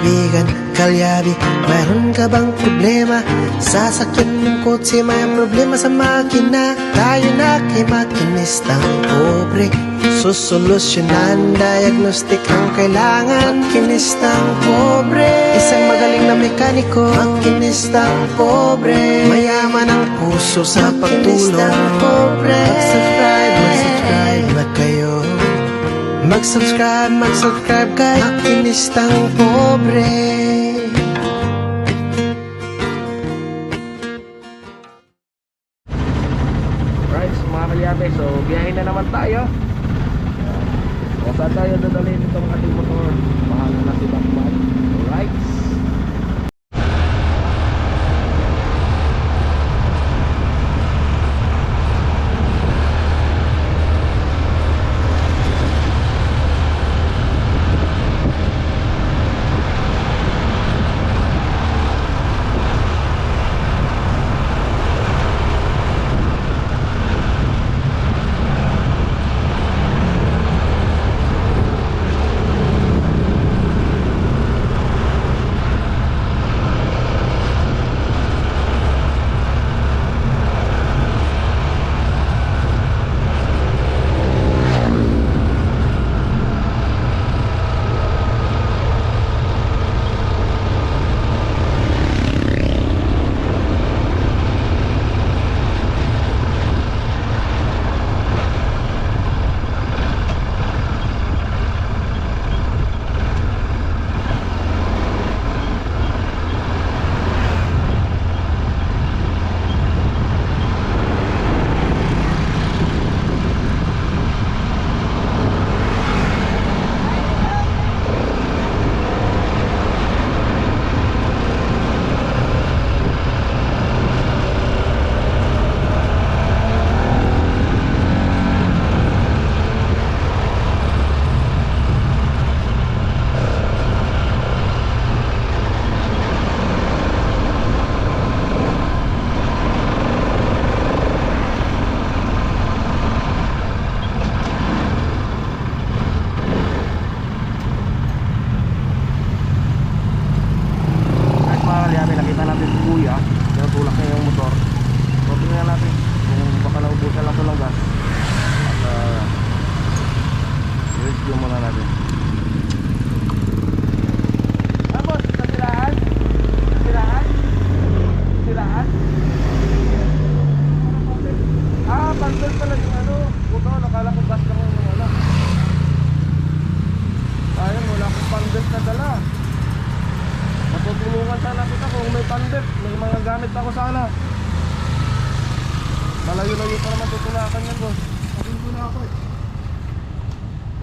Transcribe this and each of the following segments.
kaibigan, kalyabi, mayroon ka bang problema? Sasakyan ng kotse, may problema sa makina. Tayo na kay makinistang pobre, susolusyonan, diagnostic ang kailangan. Makinistang pobre, isang magaling na mekaniko. Makinistang pobre, mayaman ang puso sa pagtulong. Mag-subscribe na kayo. Mag-subscribe kay Makinistang Pobre. Right, mga kalyabe, so biyahin na naman tayo. Kung saan tayo dadalhin itong ating motor, bahala na si Batman. Alright.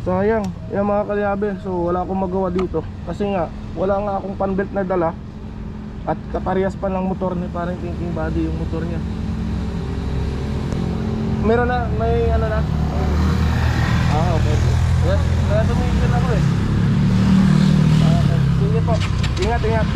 Sayang, yan mga kalyabe. So wala akong magawa dito kasi nga wala nga akong panbelt na dala. At kaparehas pa ng motor ni parang thinking body yung motor niya. Meron na, may ano na. Okay. Yes, kaya tumigil ako eh. Okay, sige po. Ingat.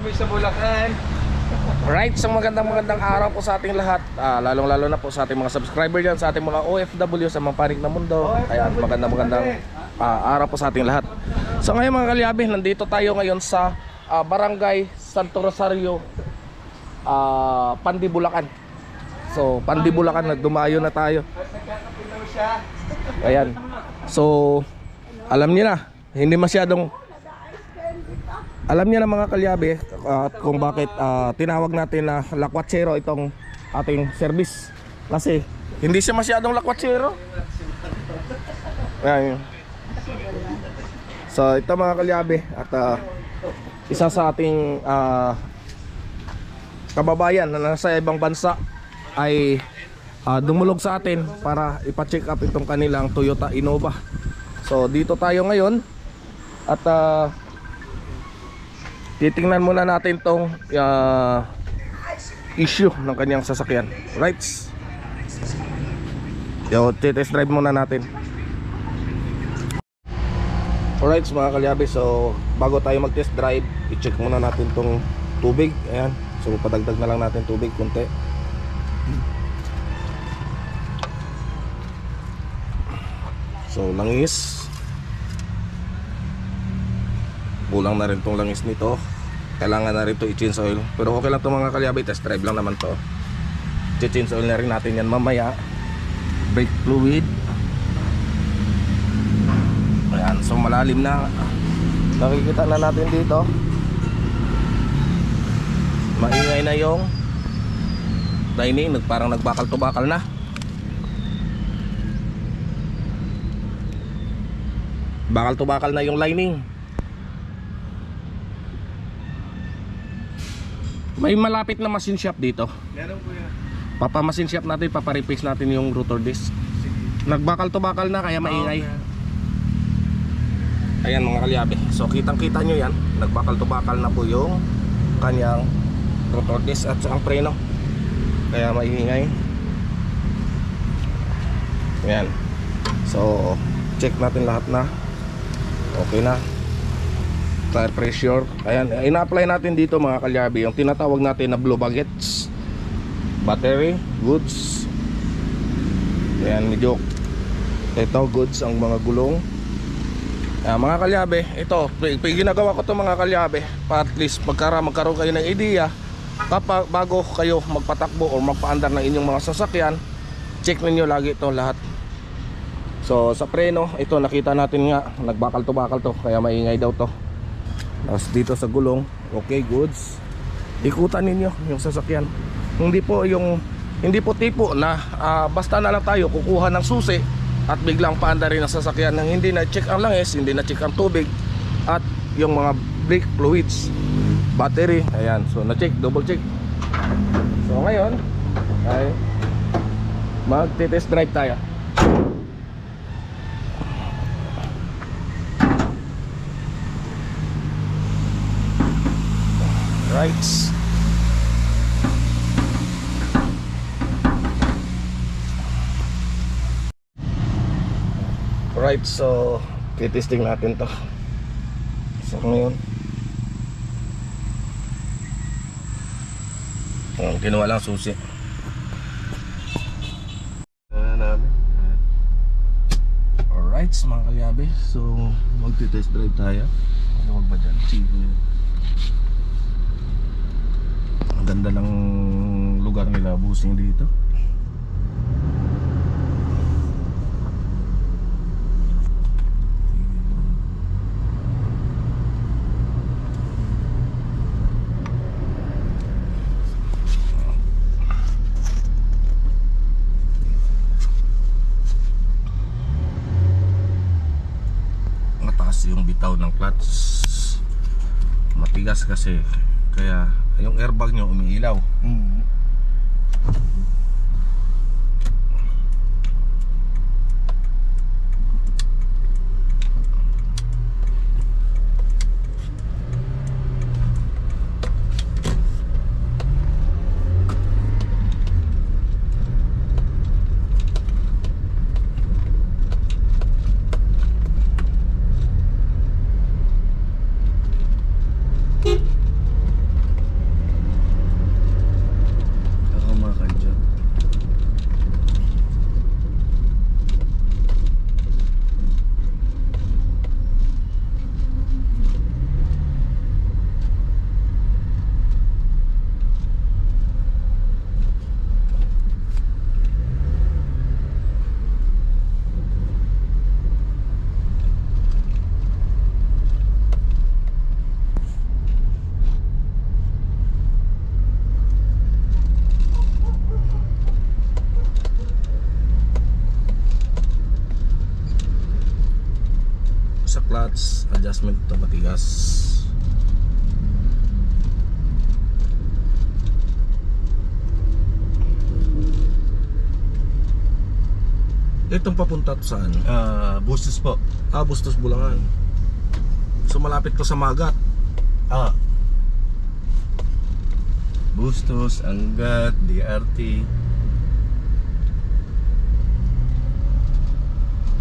kami sa Bulacan. Right, so magandang araw po sa ating lahat, lalong-lalo na po sa ating mga subscriber dyan, sa ating mga OFW sa mga panig na mundo. Kaya magandang araw po sa ating lahat. So ngayon mga kalyabe, nandito tayo ngayon sa Barangay Santo Rosario, Pandi, Bulacan. So Pandi, Bulacan, nagdumayo na tayo. Ayan. So alam niyo na, hindi masyadong alam niya na mga kalyabe kung bakit tinawag natin na lakwatsero itong ating service. Kasi hindi siya masyadong lakwatsero. Ayan. So ito mga kalyabe, at isa sa ating kababayan na nasa ibang bansa ay dumulog sa atin para ipa-check up itong kanilang Toyota Innova. So dito tayo ngayon at titingnan muna natin tong issue ng kanyang sasakyan. Right? Yo, test drive muna natin. Alright mga kalyabe, so bago tayo mag test drive, i-check muna natin tong tubig. Ayan, so padagdag na lang natin tubig konti. So langis, kulang na rin tong langis nito. Kailangan na rin to i-change oil. Pero okay lang to mga kalyabe, test drive lang naman to. I-change oil na rin natin yan mamaya. Brake fluid. Ayan, so malalim na. Nakikita na natin dito. Maingay na yung dining, parang nagbakal to bakal na. Bakal to bakal na yung lining. May malapit na machine shop dito. Meron po yan. Machine shop natin, papareplace natin yung rotor disc. Nagbakal to bakal na kaya maingay. Ayan mga kalyabe. So kitang kita nyo yan. Nagbakal to bakal na po yung kanyang rotor disc at ang preno. Kaya maingay. Ayan. So check natin lahat na okay na. Tire pressure. Ayan, ina-apply natin dito mga kalyabe yung tinatawag natin na blue baguettes. Battery, goods. Ayan, medyo ito, goods ang mga gulong. Mga kalyabe, ito, ginagawa ko to mga kalyabe para at least magkaroon kayo ng idea kapag bago kayo magpatakbo o magpaandar ng inyong mga sasakyan, check ninyo lagi ito lahat. So sa preno, ito nakita natin nga, nagbakal to kaya maingay daw to. Tapos dito sa gulong, okay, goods. Ikutan ninyo yung sasakyan. Hindi po tipo na basta na lang tayo kukuha ng susi at biglang paandarin ang sasakyan nang hindi na check ang langis, hindi na check ang tubig at yung mga brake fluids, battery. Ayan, so na check, double check. So ngayon ay magte-test drive tayo. Right. Right, so titesting natin to. So ngayon ginawa lang susi. Alright mga kalyabe, so magti-test drive tayo. Ano ba dyan? Ang ganda ng lugar nila, busing dito. Mataas yung bitaw ng clutch. Matigas kasi, kaya yung airbag nyo umiilaw. adjustment ito matigas. Itong papunta to saan? Bustos po. Bustos, Bulangan. So malapit to sa Magat. Bustos, Angat, DRT.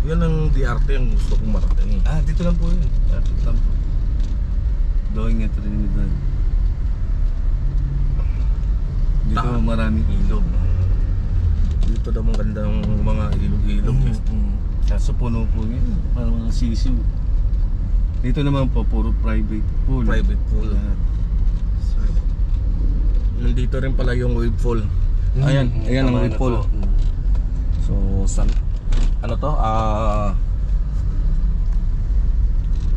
Yan ang DRT ang gusto kong marating. Dito lang po yun. Dito lang po. Going at Trinidad. Dito maraming ilog. Dito daw ang gandang mga ilog-ilog. Kaso puno po yun. Parang mga sisiw. Dito naman po, puro private pool. Private pool. Lahat. Nandito rin pala yung wave fall. Ayan ang wave fall. So, ano to?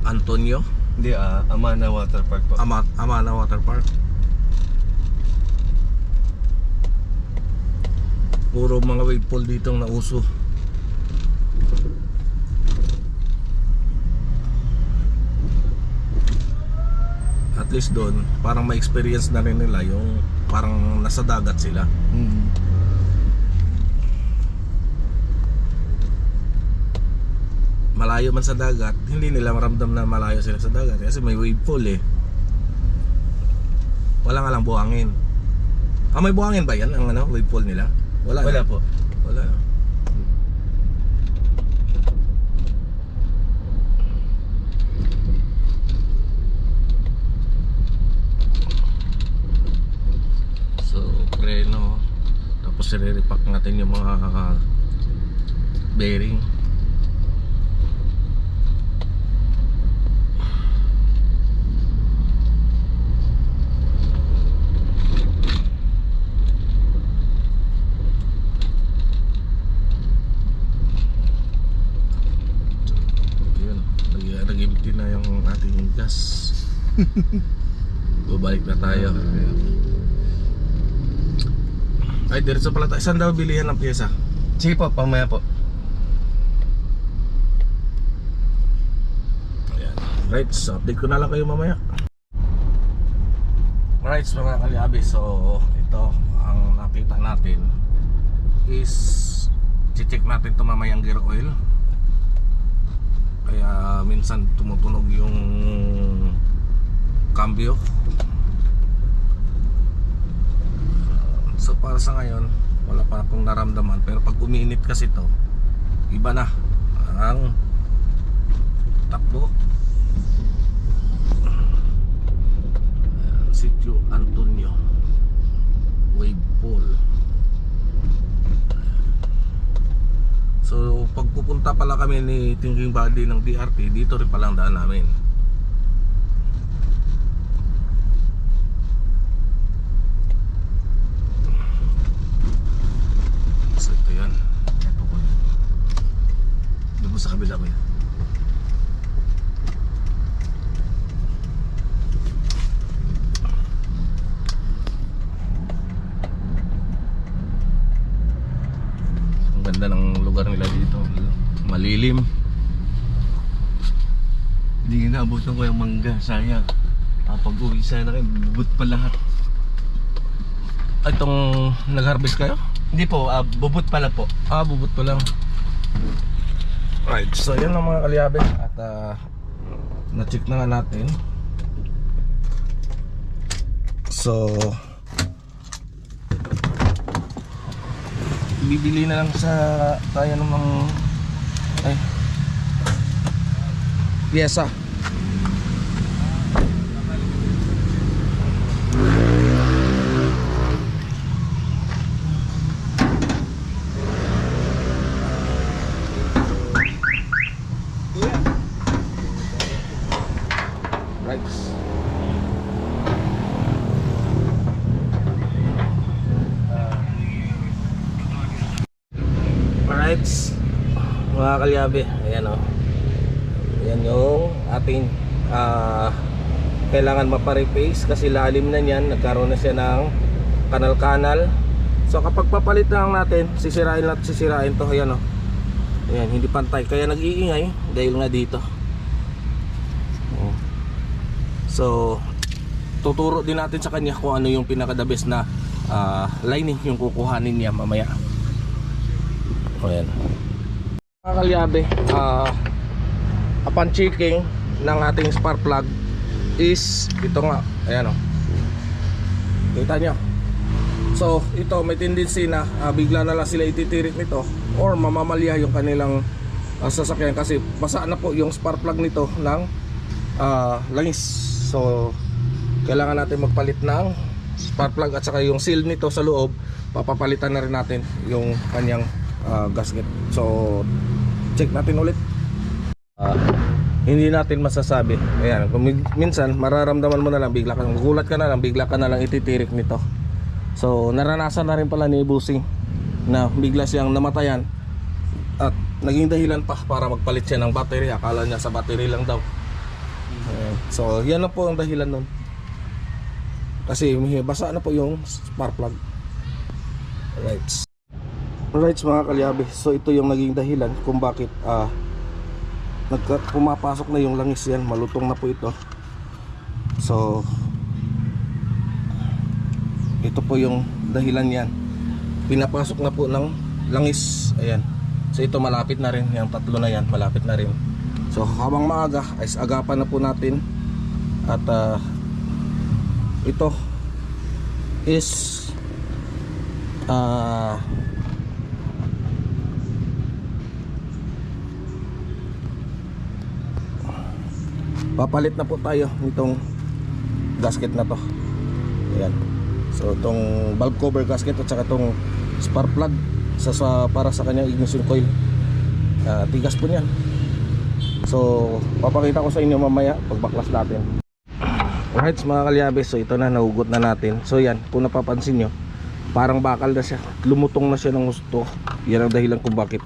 Antonio? Hindi, Amana Water Park po. Amana Water Park. Puro mga wave fall dito ang nauso. At least doon, parang may experience na rin nila yung parang nasa dagat sila. Malayo man sa dagat, hindi nila maramdam na malayo sila sa dagat kasi may wave fall eh. Wala nga lang buhangin. May buhangin ba yan ang wave fall nila? Wala po. Wala. So, preno. Tapos i-repack natin yung mga bearing. Nag-empty na yung ating gas. Babalik na tayo. Ay, diretso pala tayo. Saan daw bilihan ng pyesa? Sige po, pamaya po. Ayan. Right, so update ko na lang kayo mamaya. Right, mga kalyabi. So, ito ang nakita natin is check natin ito mamayang gear oil. Kaya minsan tumutunog yung cambio. So para sa ngayon wala pa akong naramdaman, pero pag umiinit kasi to, iba na ang takbo. Sitio Antonio wave pool. So pag pupunta pala kami ni Thinking Body ng DRT, dito rin palang daan namin. So ito yan. Ito po yan. Doon po sa kabila mo yan. Ang ganda ng lugar nila dito. Malilim. Hindi inaabutan ko yung mangga, sayang. Pag-uwi sana kayo, bubut pa lahat. Itong nag-harvest kayo? Hindi po, bubut pala po. Bubut pa lang. Right, so yan ang mga kalyabe. At na-check na nga natin. So bibili na lang sa tayo ng mga pyesa. Right. Alright, mga kalyabe, ayan o. Ayan yung ating kailangan maparepace kasi lalim na niyan, nagkaroon na siya ng kanal-kanal. So kapag papalit na lang natin, sisirain to, ayan o. Ayan, hindi pantay, kaya nag-iingay dahil nga dito. So tuturo din natin sa kanya kung ano yung pinaka the best na lining yung kukuhanin niya mamaya. Ayan. Mga kalyabe, upon checking ng ating spark plug is ito nga, ayan o, kita nyo. So ito may tendency na bigla na lang sila ititirik nito or mamamalya yung kanilang sasakyan kasi basa na po yung spark plug nito ng langis. So kailangan natin magpalit ng spark plug at saka yung seal nito sa loob, papapalitan na rin natin yung kanyang gasket. So check natin ulit. Hindi natin masasabi. Ayan, kung minsan mararamdaman mo na lang, bigla ka gugulat ka na lang, bigla ka na lang ititirik nito. So naranasan na rin pala ni Busing na bigla siyang namatayan at naging dahilan pa para magpalit siya ng battery. Akala niya sa battery lang daw. Ayan. So yan na po ang dahilan nun, kasi basa na po yung spark plug. Alright mga kalyabe, so ito yung naging dahilan kung bakit pumapasok na yung langis yan. Malutong na po ito. So ito po yung dahilan yan, pinapasok na po ng langis. Ayan. So ito malapit na rin, yung tatlo na yan malapit na rin. So habang maaga ay agapan na po natin. At ito is papalit na po tayo nitong gasket na to. Ayan. So itong valve cover gasket at saka itong spark plug para sa kanyang ignition coil, tigas po niyan. So papakita ko sa inyo mamaya pagbaklas natin. Alright mga kalyabe, so ito na, nahugot na natin. So yan, kung napapansin nyo, parang bakal na siya, lumutong na siya ng gusto. Yan ang dahilan kung bakit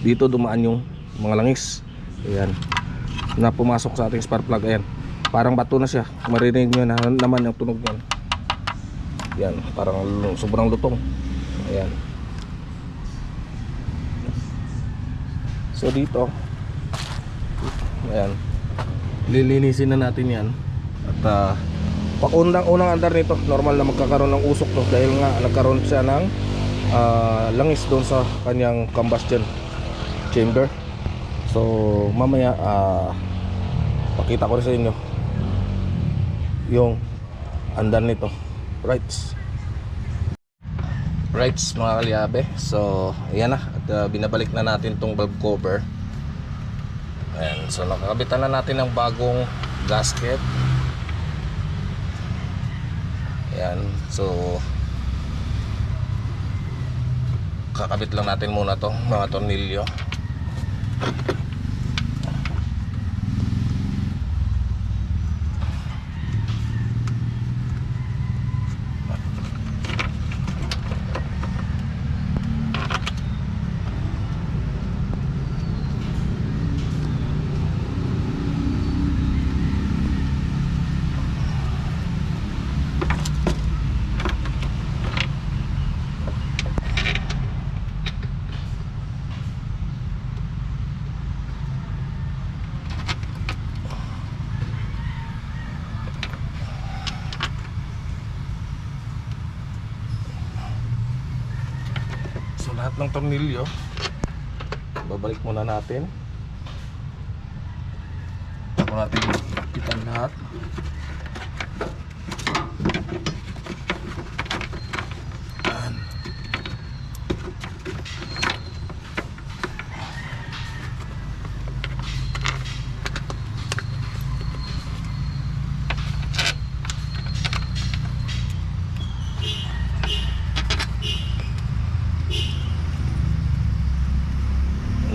dito dumaan yung mga langis. Ayan, na pumasok sa ating spark plug. Ayan, parang bato na siya. Marinig nyo na naman yung tunog yan. Yan, parang sobrang lutong. Ayan. So dito, ayan, lilinisin na natin yan. At unang andar nito, normal na magkakaroon ng usok to dahil nga nagkaroon siya ng langis doon sa kanyang combustion chamber. So mamaya pakita ko rin sa inyo yung andar nito. Right mga kalyabe, so ayan na, at binabalik na natin tong valve cover. Ayan, so nakakabitan na natin ng bagong gasket. Ayan, so kakabit lang natin muna tong mga tornilyo. Lahat ng tornilyo babalik muna natin. Bago natin ipitan lahat.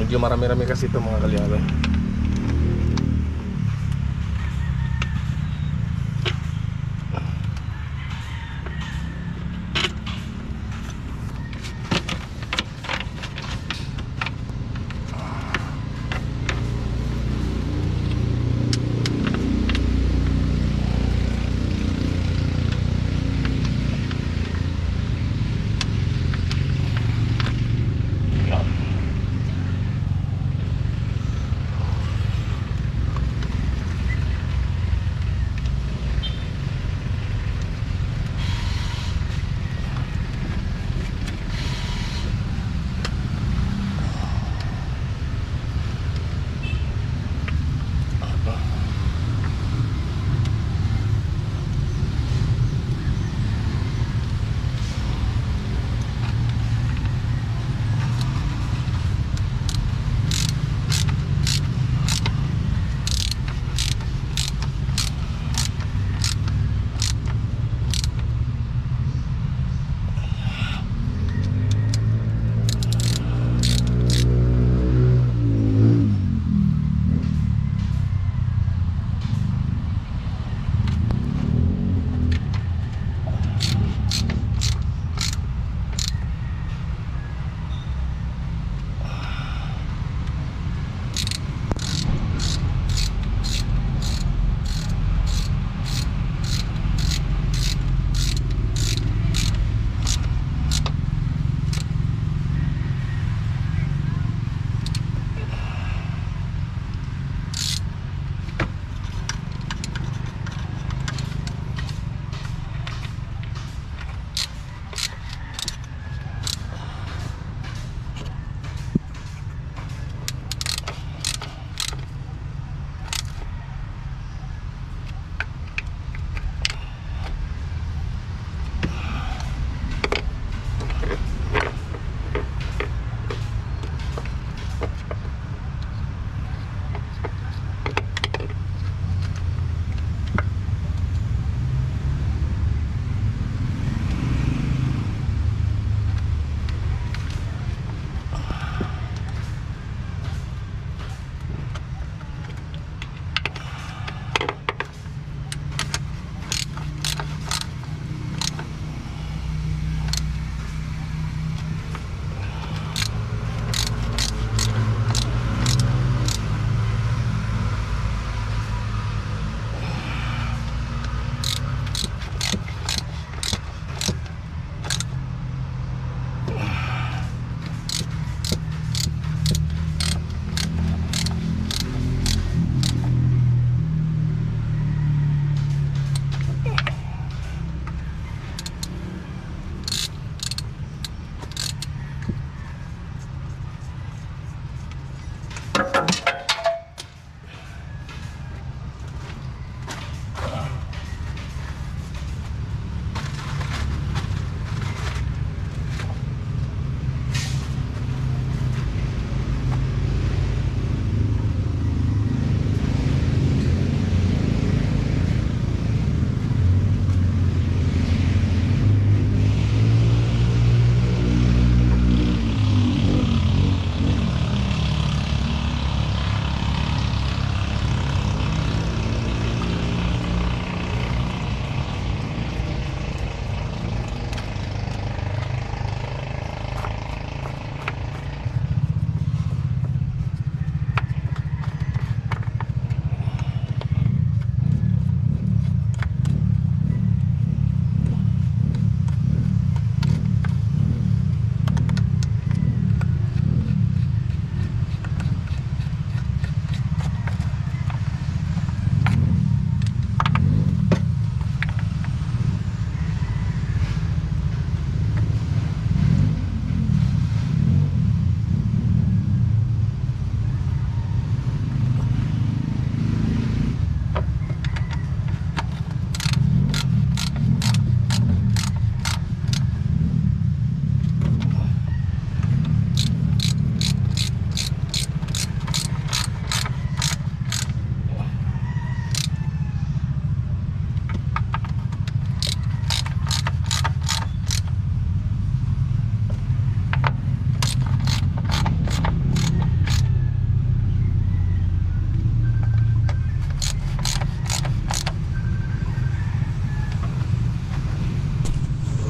Medyo marami-rami kasi ito mga kalyabe.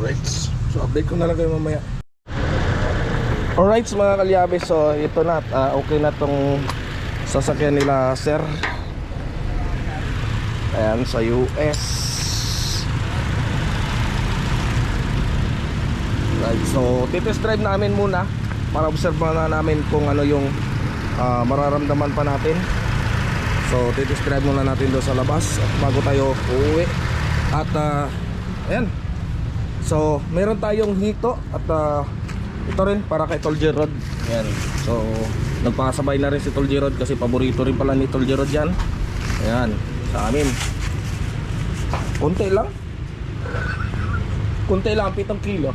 Alright, so update ko na lang kayo mamaya. Alright mga kalyabe, so ito na, okay na tong sasakyan nila sir. Ayan, sa US. Right, so titest drive namin muna para observe na namin kung ano yung mararamdaman pa natin. So titest drive muna natin doon sa labas at bago tayo uuwi. At ayan, so meron tayong hito at ito rin para kay Tol Gerard. Ayan, so nagpakasabay na rin si Tol Gerard kasi paborito rin pala ni Tol Gerard yan. Ayan, sa amin konti lang 7 kilo.